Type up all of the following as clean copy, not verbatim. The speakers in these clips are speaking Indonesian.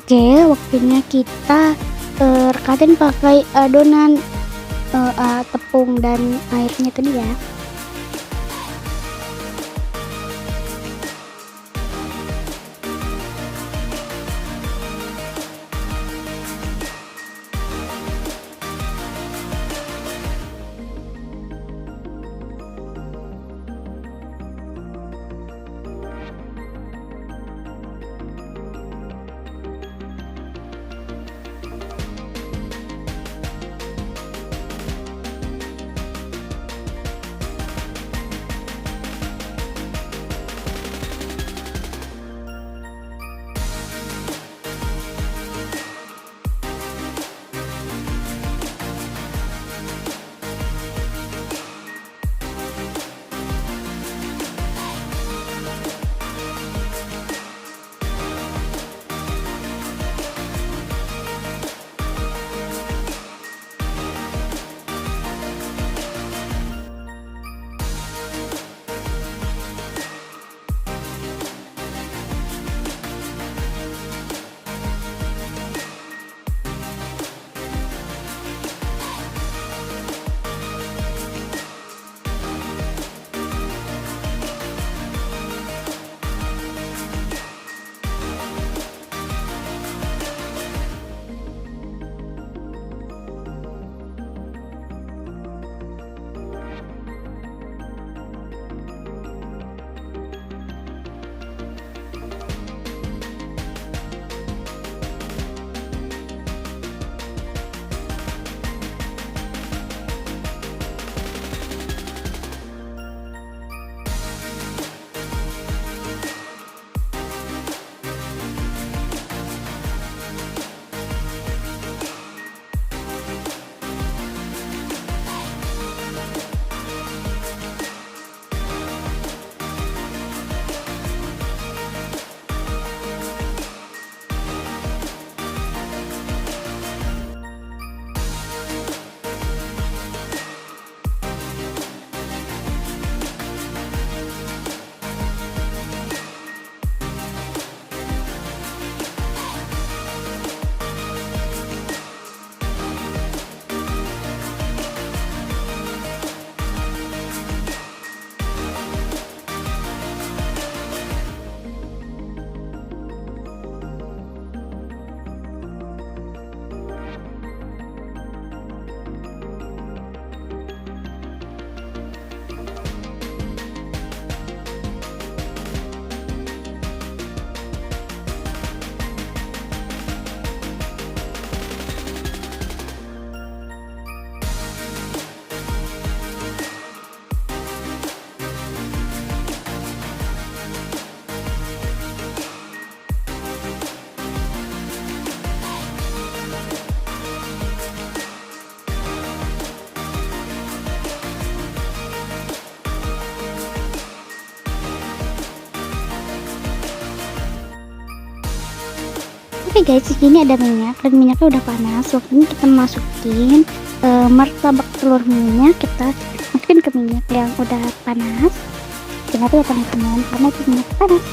Oke, waktunya kita rekatin pakai adonan tepung dan airnya tadi ya. Oke guys, di sini ada minyak dan minyaknya udah panas. Waktu ini kita masukin martabak telur mininya, kita masukin ke minyak yang udah panas. Hati-hati ya teman-teman, karena itu minyak panas.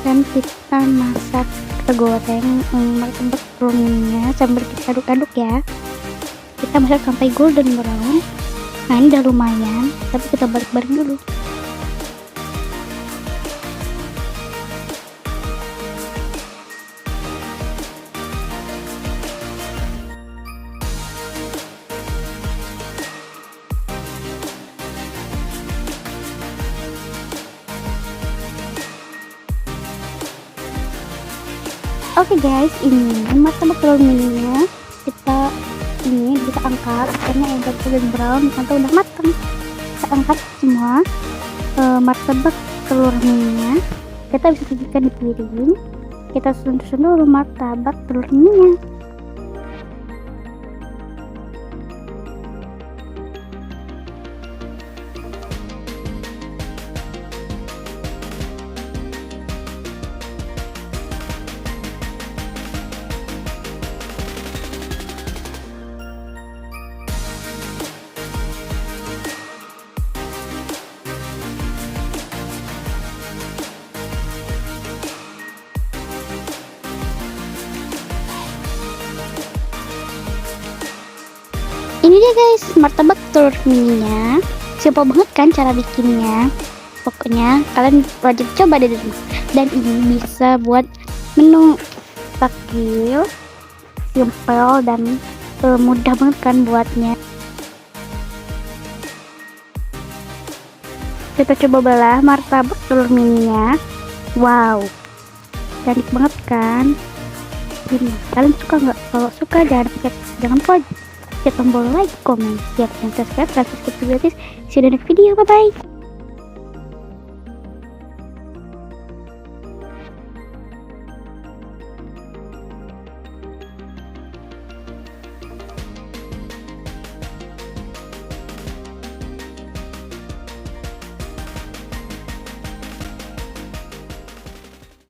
Dan kita masak, kita goreng martabak telur mininya sambil kita aduk-aduk ya. Kita masak sampai golden brown. Nah ini udah lumayan, tapi kita balik-balik dulu. Oke guys, ini martabak telur mininya kita angkat karena udah golden brown atau udah matang. Kita angkat semua. martabak telur mininya. Kita bisa sajikan di piring. Kita susun dulu martabak telur mininya. Ini dia guys, martabak telur mininya. Simpel banget kan cara bikinnya. Pokoknya kalian wajib coba deh di rumah. Dan ini bisa buat menu takjil, simpel dan mudah banget kan buatnya. Kita coba belah martabak telur mininya. Wow, cantik banget kan? Ini kalian suka nggak? Kalau suka jangan lupa tombol like, komen, share, dan subscribe. Gratis. See you in the next video. Bye bye.